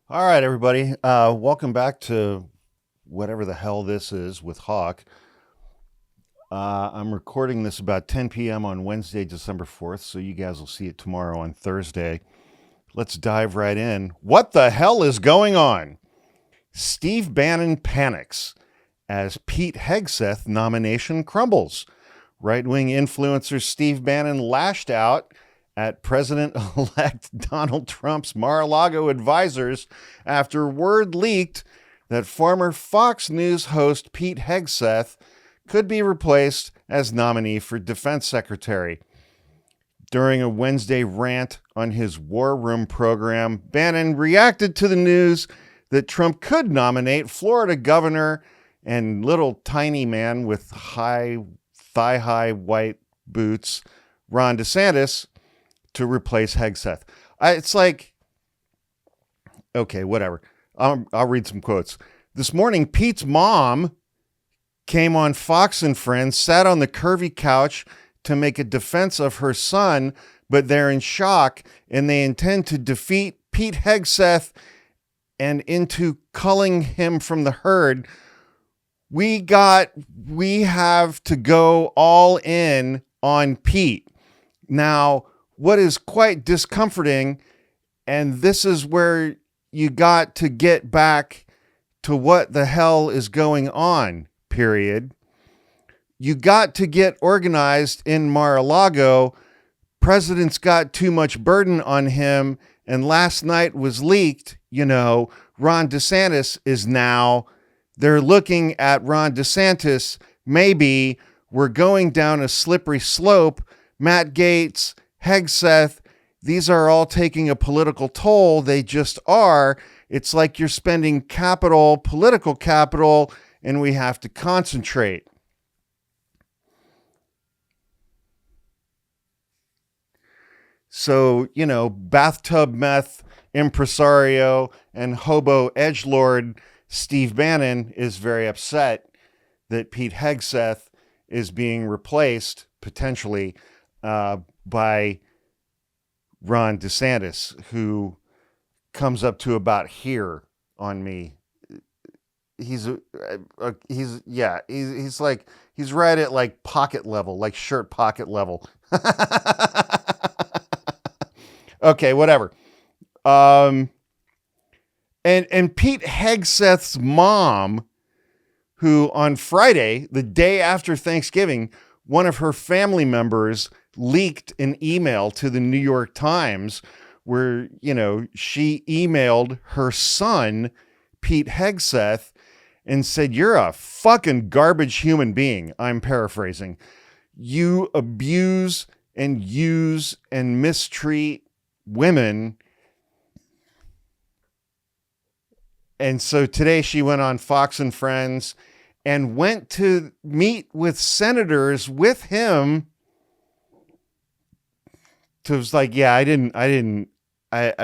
All right, everybody. Welcome back to whatever the hell this is with Hawk. I'm recording this about 10 p.m. on Wednesday, December 4th, so you guys will see it tomorrow on Thursday. Let's dive right in. What the hell is going on? Steve Bannon panics as Pete Hegseth nomination crumbles. Right-wing influencer Steve Bannon lashed out at President-elect Donald Trump's Mar-a-Lago advisors after word leaked that former Fox News host Pete Hegseth could be replaced as nominee for defense secretary. During a Wednesday rant on his War Room program, Bannon reacted to the news that Trump could nominate Florida governor and little tiny man with thigh-high white boots, Ron DeSantis, to replace Hegseth. It's like, okay, whatever. I'll read some quotes. This morning, Pete's mom came on Fox and Friends, sat on the curvy couch to make a defense of her son, but they're in shock and they intend to defeat Pete Hegseth and into culling him from the herd. We have to go all in on Pete. Now, what is quite discomforting, and this is where you got to get back to what the hell is going on, period. You got to get organized in Mar-a-Lago. President's got too much burden on him, and last night was leaked, Ron DeSantis is now, they're looking at Ron DeSantis. Maybe we're going down a slippery slope. Matt Gaetz, Hegseth, these are all taking a political toll. They just are. It's like you're spending capital, political capital, and we have to concentrate. So, bathtub meth impresario and hobo edgelord Steve Bannon is very upset that Pete Hegseth is being replaced, potentially, by Ron DeSantis, who comes up to about here on me. He's right at like pocket level, like shirt pocket level. Okay, whatever. And Pete Hegseth's mom, who on Friday, the day after Thanksgiving, one of her family members leaked an email to the New York Times where, she emailed her son, Pete Hegseth, and said, "You're a fucking garbage human being." I'm paraphrasing. "You abuse and use and mistreat women." And so today she went on Fox and Friends and went to meet with senators with him. So it was like, yeah, I didn't mean that.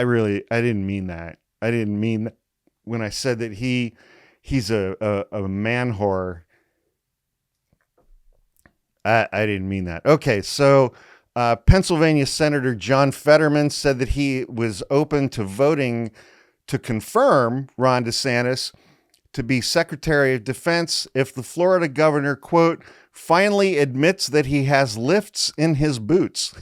I didn't mean that when I said that he's a man whore. I didn't mean that. Okay, so Pennsylvania Senator John Fetterman said that he was open to voting to confirm Ron DeSantis to be Secretary of Defense if the Florida governor, quote, finally admits that he has lifts in his boots.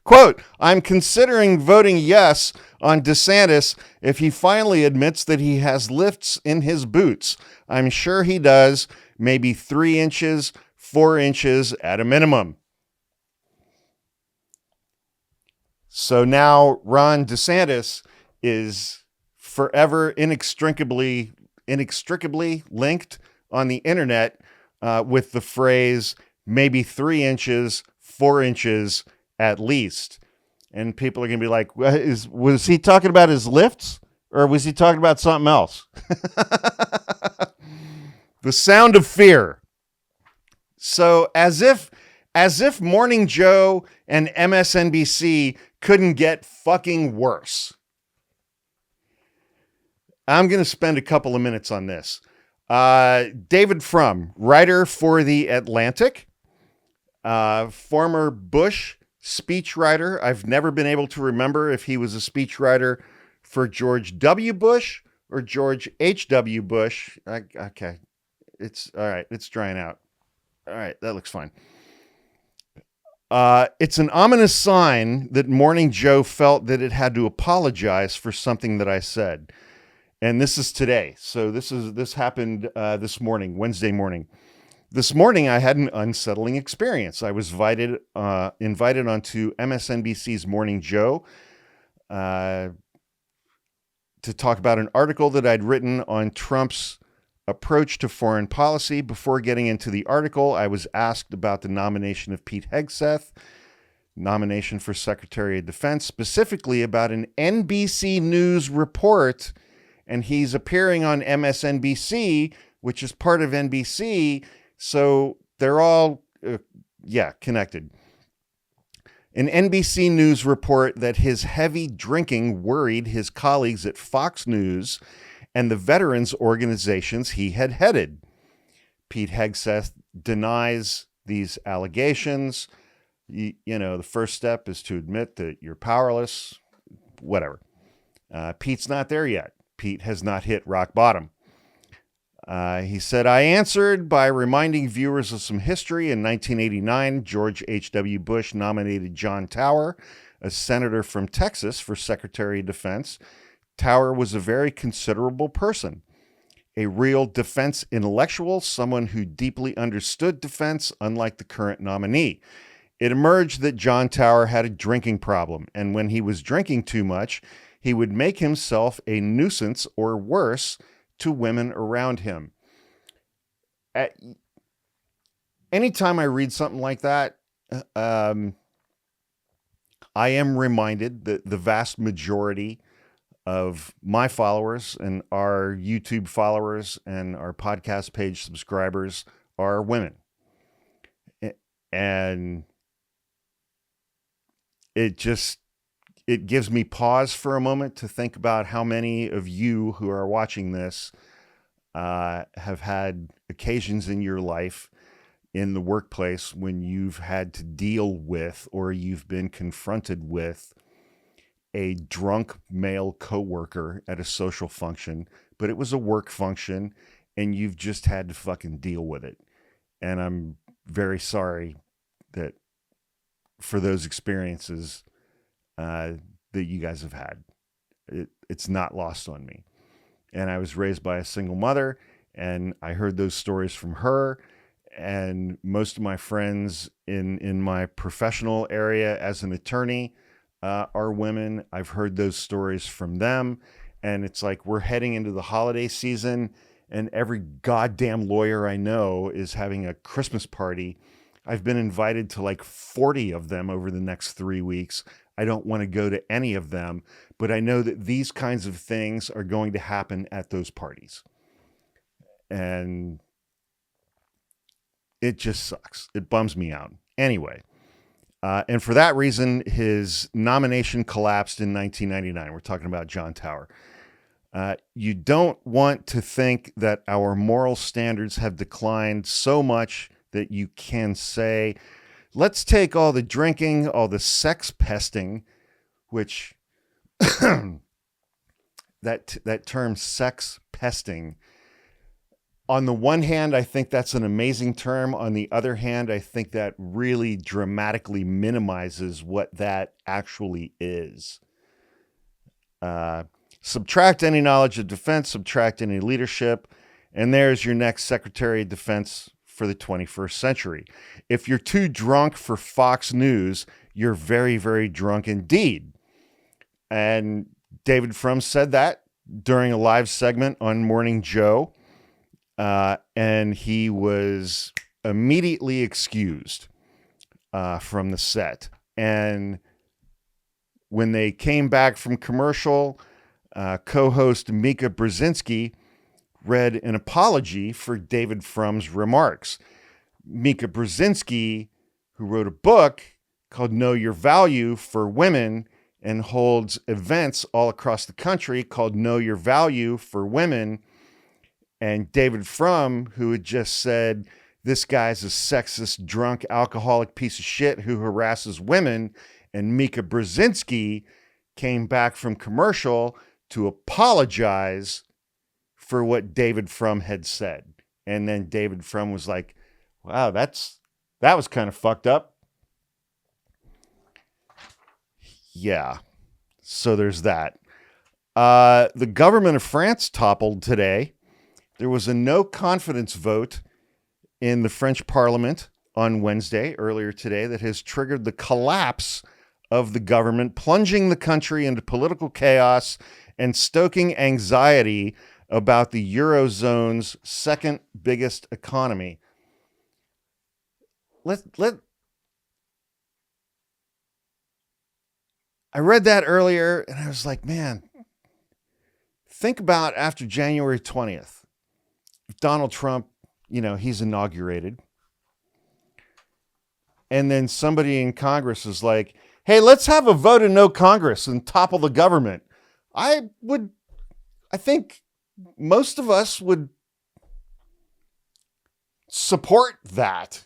Quote, "I'm considering voting yes on DeSantis if he finally admits that he has lifts in his boots. I'm sure he does, maybe 3 inches, 4 inches at a minimum." So now Ron DeSantis is forever inextricably linked on the internet with the phrase maybe 3 inches, 4 inches at least. And people are going to be like, was he talking about his lifts or was he talking about something else? The sound of fear. So as if Morning Joe and MSNBC couldn't get fucking worse. I'm going to spend a couple of minutes on this. David Frum, writer for The Atlantic, former Bush speechwriter. I've never been able to remember if he was a speechwriter for George W. Bush or George H.W. Bush. Okay. It's all right. It's drying out. All right. That looks fine. It's an ominous sign that Morning Joe felt that it had to apologize for something that I said. And this is today. So this happened this morning, Wednesday morning. This morning, I had an unsettling experience. I was invited onto MSNBC's Morning Joe to talk about an article that I'd written on Trump's approach to foreign policy. Before getting into the article, I was asked about the nomination of Pete Hegseth, nomination for Secretary of Defense, specifically about an NBC News report, and he's appearing on MSNBC, which is part of NBC, so they're all, connected. An NBC News report that his heavy drinking worried his colleagues at Fox News and the veterans organizations he had headed. Pete Hegseth denies these allegations. The first step is to admit that you're powerless, whatever. Pete's not there yet. Pete has not hit rock bottom. He said, I answered by reminding viewers of some history. In 1989, George H.W. Bush nominated John Tower, a senator from Texas, for Secretary of Defense. Tower was a very considerable person, a real defense intellectual, someone who deeply understood defense, unlike the current nominee. It emerged that John Tower had a drinking problem, and when he was drinking too much, he would make himself a nuisance or worse to women around him. Anytime I read something like that, I am reminded that the vast majority of my followers and our YouTube followers and our podcast page subscribers are women. And it gives me pause for a moment to think about how many of you who are watching this have had occasions in your life in the workplace when you've had to deal with or you've been confronted with a drunk male coworker at a social function, but it was a work function and you've just had to fucking deal with it. And I'm very sorry that for those experiences that you guys have had. It's not lost on me. And I was raised by a single mother, and I heard those stories from her. And most of my friends in my professional area as an attorney are women. I've heard those stories from them. And it's like we're heading into the holiday season, and every goddamn lawyer I know is having a Christmas party. I've been invited to like 40 of them over the next 3 weeks. I don't want to go to any of them, but I know that these kinds of things are going to happen at those parties. And it just sucks. It bums me out. Anyway, and for that reason, his nomination collapsed in 1999. We're talking about John Tower. You don't want to think that our moral standards have declined so much that you can say, let's take all the drinking, all the sex pesting, which that term sex pesting, on the one hand, I think that's an amazing term. On the other hand, I think that really dramatically minimizes what that actually is. Subtract any knowledge of defense, subtract any leadership, and there's your next Secretary of Defense for the 21st century. If you're too drunk for Fox News, you're very, very drunk indeed. And David Frum said that during a live segment on Morning Joe, and he was immediately excused from the set. And when they came back from commercial, co-host Mika Brzezinski read an apology for David Frum's remarks. Mika Brzezinski, who wrote a book called Know Your Value for women and holds events all across the country called Know Your Value for Women, and David Frum, who had just said This guy's a sexist, drunk, alcoholic piece of shit who harasses women. And Mika Brzezinski came back from commercial to apologize for what David Frum had said. And then David Frum was like, wow, that was kind of fucked up. Yeah. So there's that. The government of France toppled today. There was a no confidence vote in the French parliament on Wednesday, earlier today, that has triggered the collapse of the government, plunging the country into political chaos and stoking anxiety about the Eurozone's second biggest economy. I read that earlier and I was like, man, think about after January 20th, Donald Trump, he's inaugurated. And then somebody in Congress is like, hey, let's have a vote of no Congress and topple the government. I think most of us would support that.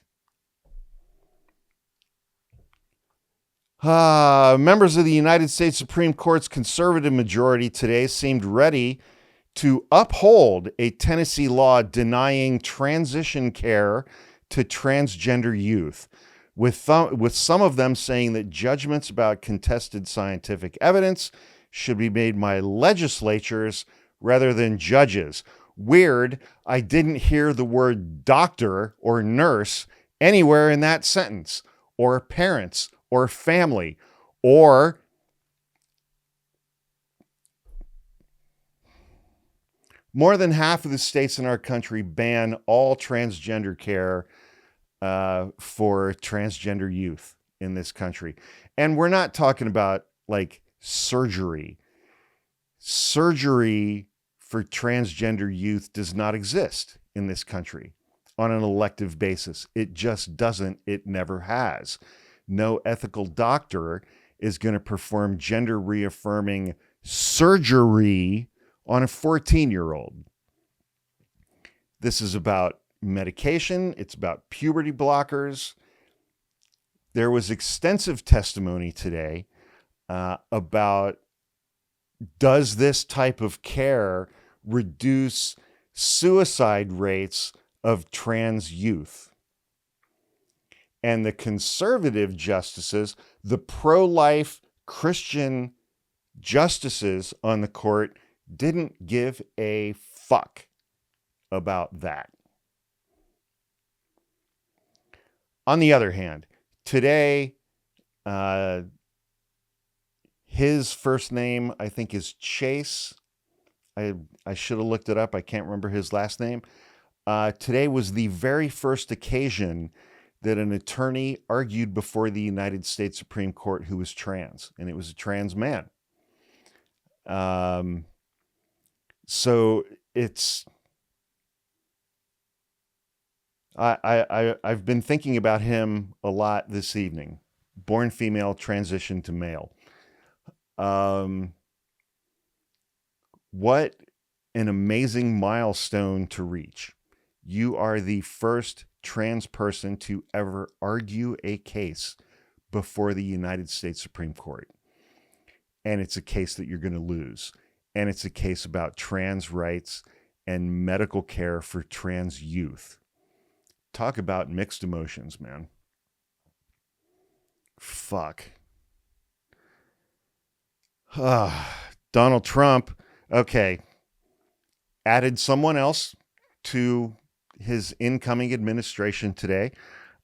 Members of the United States Supreme Court's conservative majority today seemed ready to uphold a Tennessee law denying transition care to transgender youth, with some of them saying that judgments about contested scientific evidence should be made by legislatures rather than judges. Weird, I didn't hear the word doctor or nurse anywhere in that sentence, or parents, or family, or more than half of the states in our country ban all transgender care for transgender youth in this country. And we're not talking about like surgery. Surgery for transgender youth does not exist in this country on an elective basis. It just doesn't. It never has. No ethical doctor is going to perform gender reaffirming surgery on a 14-year-old. This is about medication. It's about puberty blockers. There was extensive testimony today about, does this type of care reduce suicide rates of trans youth? And the conservative justices, the pro-life Christian justices on the court, didn't give a fuck about that. On the other hand, today, his first name, I think, is Chase. I should have looked it up. I can't remember his last name. Today was the very first occasion that an attorney argued before the United States Supreme Court who was trans, and it was a trans man. So it's, I've been thinking about him a lot this evening. Born female, transition to male. What an amazing milestone to reach. You are the first trans person to ever argue a case before the United States Supreme Court. And it's a case that you're going to lose. And it's a case about trans rights and medical care for trans youth. Talk about mixed emotions, man. Fuck. Donald Trump, okay, added someone else to his incoming administration today.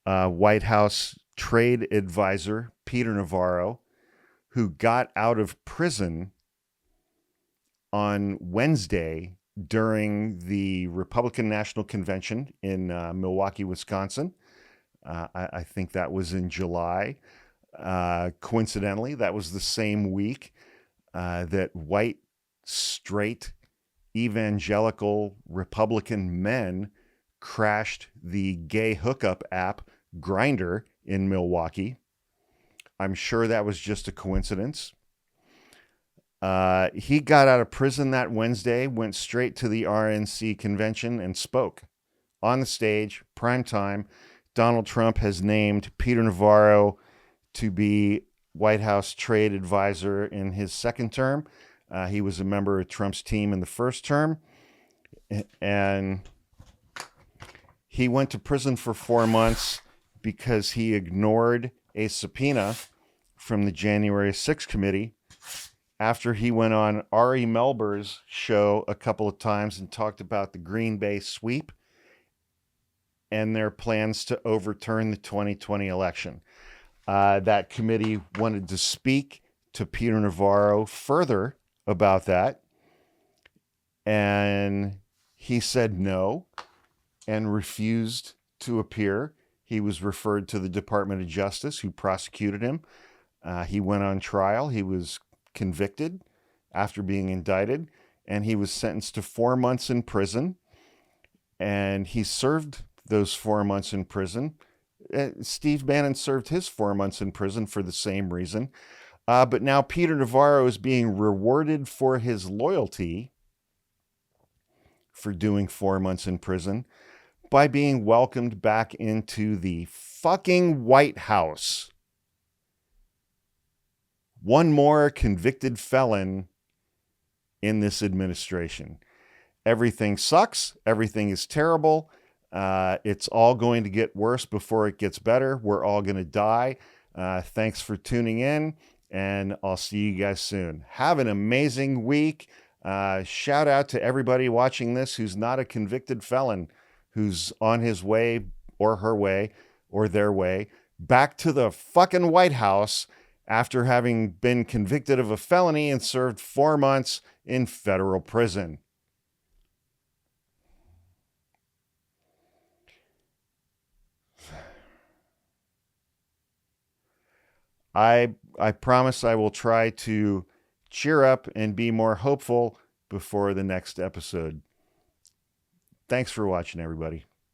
White House trade advisor Peter Navarro, who got out of prison on Wednesday during the Republican National Convention in Milwaukee, Wisconsin. I think that was in July. Coincidentally, that was the same week that white, straight, evangelical Republican men crashed the gay hookup app Grindr in Milwaukee. I'm sure that was just a coincidence. He got out of prison that Wednesday, went straight to the RNC convention and spoke on the stage, prime time. Donald Trump has named Peter Navarro to be White House trade advisor in his second term. He was a member of Trump's team in the first term. And he went to prison for 4 months because he ignored a subpoena from the January 6th committee after he went on Ari Melber's show a couple of times and talked about the Green Bay sweep and their plans to overturn the 2020 election. That committee wanted to speak to Peter Navarro further about that, and he said no and refused to appear. He was referred to the Department of Justice, who prosecuted him. He went on trial. He was convicted after being indicted, and he was sentenced to 4 months in prison. And he served those 4 months in prison. Steve Bannon served his 4 months in prison for the same reason. But now Peter Navarro is being rewarded for his loyalty for doing 4 months in prison by being welcomed back into the fucking White House. One more convicted felon in this administration. Everything sucks. Everything is terrible. It's all going to get worse before it gets better. We're all going to die. Thanks for tuning in, and I'll see you guys soon. Have an amazing week. Shout out to everybody watching this who's not a convicted felon, who's on his way or her way or their way back to the fucking White House after having been convicted of a felony and served 4 months in federal prison. I promise I will try to cheer up and be more hopeful before the next episode. Thanks for watching, everybody.